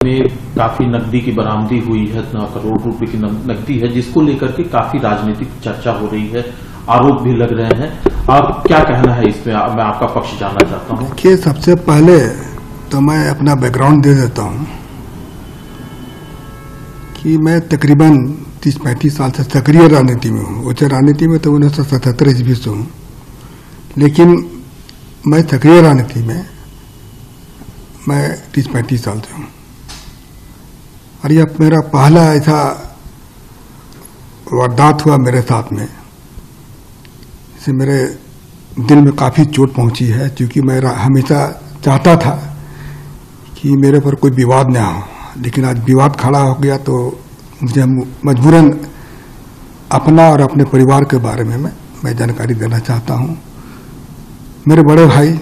में काफी नकदी की बरामदी हुई है, 9 करोड़ रुपए की नकदी है, जिसको लेकर के काफी राजनीतिक चर्चा हो रही है, आरोप भी लग रहे हैं। आप क्या कहना है इसमें? मैं आपका पक्ष जानना चाहता हूं। देखिए, सबसे पहले तो मैं अपना बैकग्राउंड दे देता हूं कि मैं तकरीबन 30-35 साल से सक्रिय राजनीति में हूं। उच्च राजनीति में तो 1977 ईस्वी से हूं, लेकिन मैं सक्रिय राजनीति में मैं 30-35 साल से हूं। और यह मेरा पहला ऐसा वारदात हुआ मेरे साथ में, इससे मेरे दिल में काफ़ी चोट पहुंची है, क्योंकि मैं हमेशा चाहता था कि मेरे पर कोई विवाद ना हो, लेकिन आज विवाद खड़ा हो गया तो मुझे मजबूरन अपना और अपने परिवार के बारे में मैं जानकारी देना चाहता हूं। मेरे बड़े भाई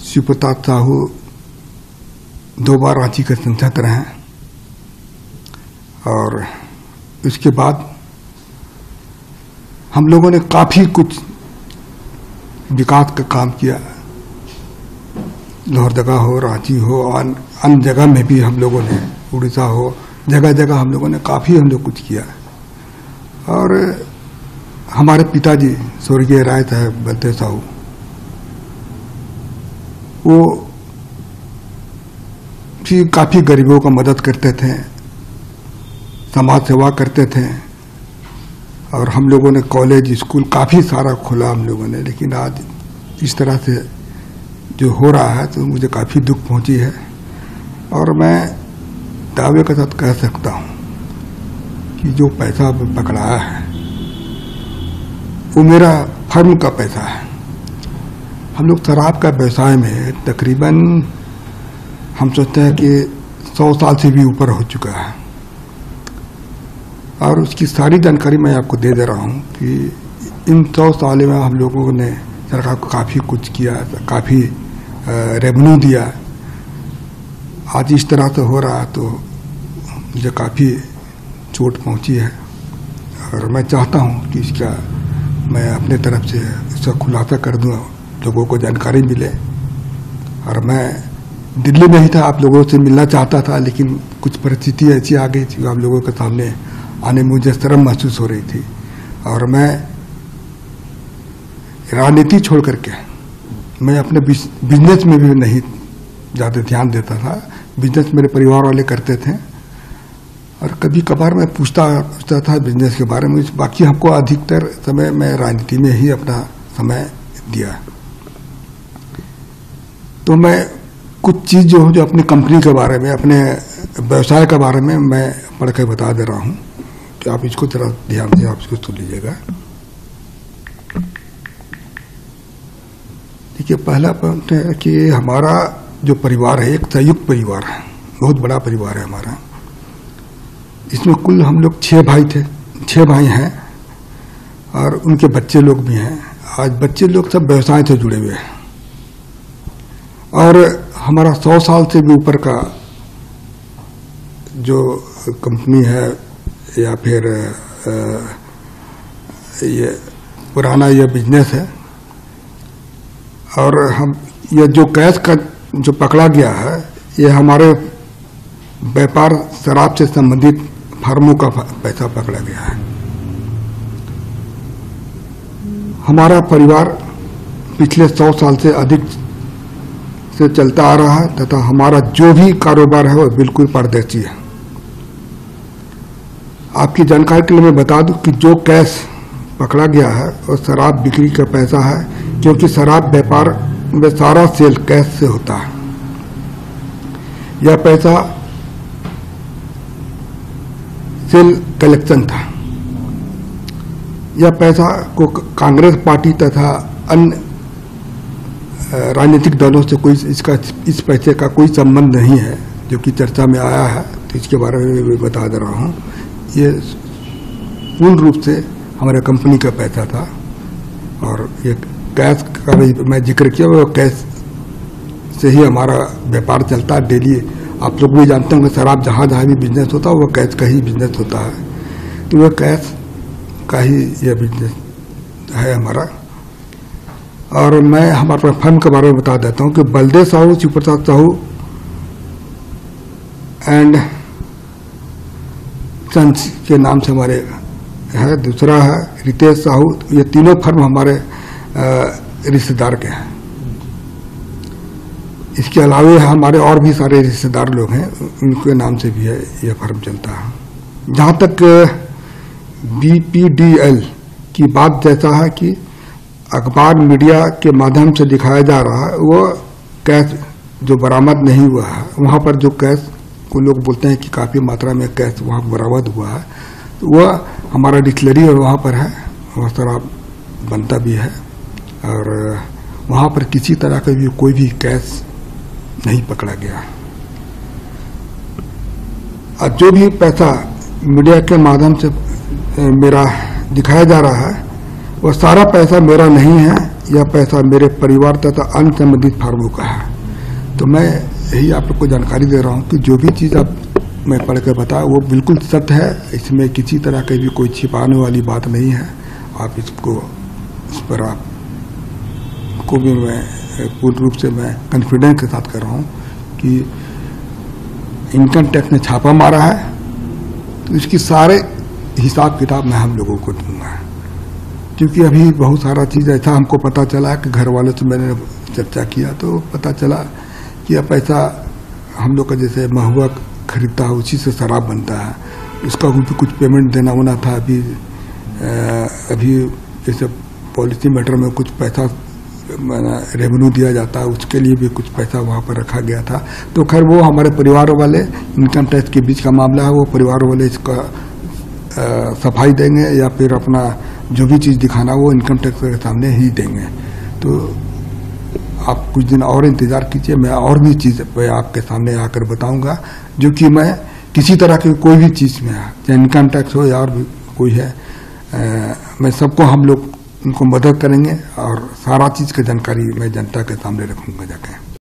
शिव प्रताप साहू 2 बार रांची के सांसद रहे हैं, और इसके बाद हम लोगों ने काफ़ी कुछ विकास का काम किया। लोहरदगा हो, रांची हो, अन्य जगह में भी हम लोगों ने, उड़ीसा हो, जगह जगह हम लोगों ने काफ़ी कुछ किया। और हमारे पिताजी स्वर्गीय राय साहब बलदेव साहू, वो भी काफ़ी गरीबों का मदद करते थे, समाज सेवा करते थे, और हम लोगों ने कॉलेज स्कूल काफ़ी सारा खोला हम लोगों ने। लेकिन आज इस तरह से जो हो रहा है तो मुझे काफ़ी दुख पहुंची है, और मैं दावे के साथ कह सकता हूं कि जो पैसा पकड़ाया है वो मेरा फर्म का पैसा है। हम लोग शराब का व्यवसाय में तकरीबन हम सोचते हैं कि 100 साल से भी ऊपर हो चुका है, और उसकी सारी जानकारी मैं आपको दे रहा हूं कि इन 100 साल में हम लोगों ने सरकार को काफ़ी कुछ किया, काफ़ी रेवेन्यू दिया। आज इस तरह से हो रहा है तो मुझे काफ़ी चोट पहुंची है, और मैं चाहता हूं कि इसका मैं अपने तरफ से इसका खुलासा कर दूं, लोगों को जानकारी मिले। और मैं दिल्ली में ही था, आप लोगों से मिलना चाहता था, लेकिन कुछ परिस्थिति ऐसी आ गई थी, आप लोगों के सामने आने में मुझे शर्म महसूस हो रही थी। और मैं राजनीति छोड़ करके मैं अपने बिजनेस में भी नहीं ज़्यादा ध्यान देता था। बिजनेस मेरे परिवार वाले करते थे, और कभी कभार मैं पूछता था बिजनेस के बारे में। बाकी हमको अधिकतर समय मैं राजनीति में ही अपना समय दिया। तो मैं कुछ चीज़ जो अपनी कंपनी के बारे में, अपने व्यवसाय के बारे में मैं पढ़ के बता दे रहा हूँ, कि आप इसको जरा ध्यान से आप इसको सुन लीजिएगा। देखिए, पहला पॉइंट है कि हमारा जो परिवार है एक संयुक्त परिवार है, बहुत बड़ा परिवार है हमारा। इसमें कुल हम लोग 6 भाई थे, 6 भाई हैं, और उनके बच्चे लोग भी हैं। आज बच्चे लोग सब व्यवसाय से जुड़े हुए हैं, और हमारा 100 साल से भी ऊपर का जो कंपनी है या फिर ये पुराना ये बिजनेस है। और हम ये जो कैश का जो पकड़ा गया है, ये हमारे व्यापार शराब से संबंधित फर्मों का पैसा पकड़ा गया है। हमारा परिवार पिछले 100 साल से अधिक से चलता आ रहा है, तथा हमारा जो भी कारोबार है वो बिल्कुल पारदर्शी है। आपकी जानकारी के लिए मैं बता दूं कि जो कैश पकड़ा गया है वो शराब बिक्री का पैसा है, क्योंकि शराब व्यापार में सारा सेल कैश से होता है। यह पैसा सेल कलेक्शन था। यह पैसा को कांग्रेस पार्टी तथा अन्य राजनीतिक दलों से कोई इस पैसे का कोई संबंध नहीं है, जो कि चर्चा में आया है। तो इसके बारे में मैं बता दे रहा हूँ, ये पूर्ण रूप से हमारे कंपनी का पैसा था। और ये कैश का भी मैं जिक्र किया, वो कैश से ही हमारा व्यापार चलता है डेली। आप लोग भी जानते होंगे, शराब जहाँ जहाँ भी बिजनेस होता है वो कैश का ही बिजनेस होता है। तो वह कैश का ही यह बिजनेस है हमारा। और मैं हमारे फर्म के बारे में बता देता हूँ कि बलदेव साहू, शिव प्रताप साहू एंड सन्स के नाम से हमारे है, दूसरा है रितेश साहू। ये तीनों फर्म हमारे रिश्तेदार के हैं। इसके अलावे हमारे और भी सारे रिश्तेदार लोग हैं, उनके नाम से भी है यह फर्म चलता है। जहाँ तक BPDL की बात जैसा है कि अखबार मीडिया के माध्यम से दिखाया जा रहा है, वो कैश जो बरामद नहीं हुआ है, वहाँ पर जो कैश को लोग बोलते हैं कि काफ़ी मात्रा में कैश वहाँ बरामद हुआ है, तो वह हमारा डिस्टिलरी और वहाँ पर है, वह शराब बनता भी है और वहाँ पर किसी तरह का भी कोई भी कैश नहीं पकड़ा गया। और जो भी पैसा मीडिया के माध्यम से मेरा दिखाया जा रहा है, वह सारा पैसा मेरा नहीं है, यह पैसा मेरे परिवार तथा अन्य संबंधित फार्मों का है। तो मैं यही आप लोग को जानकारी दे रहा हूँ कि जो भी चीज़ आप मैं पढ़ कर बताया वो बिल्कुल सत्य है, इसमें किसी तरह की भी कोई छिपाने वाली बात नहीं है। आप इसको इस पर आप को भी मैं पूर्ण रूप से मैं कॉन्फिडेंस के साथ कर रहा हूँ कि इनकम टैक्स ने छापा मारा है, तो इसकी सारे हिसाब किताब मैं हम लोगों को दूंगा। क्योंकि अभी बहुत सारा चीज़ ऐसा हमको पता चला कि घर वालों से मैंने चर्चा किया तो पता चला कि यह पैसा हम लोग का जैसे महुआ खरीदता है उसी से शराब बनता है, उसका भी कुछ पेमेंट देना होना था। अभी जैसे पॉलिसी मैटर में कुछ पैसा रेवेन्यू दिया जाता है, उसके लिए भी कुछ पैसा वहाँ पर रखा गया था। तो खैर वो हमारे परिवार वाले, इनकम टैक्स के बीच का मामला है, वो परिवार वाले इसका सफाई देंगे या फिर अपना जो भी चीज़ दिखाना वो इनकम टैक्स के सामने ही देंगे। तो आप कुछ दिन और इंतज़ार कीजिए, मैं और भी चीज़ मैं आपके सामने आकर बताऊंगा, जो कि मैं किसी तरह की कोई भी चीज़ में चाहे इनकम टैक्स हो या और भी कोई है, मैं सबको हम लोग उनको मदद करेंगे और सारा चीज़ की जानकारी मैं जनता के सामने रखूंगा जाके।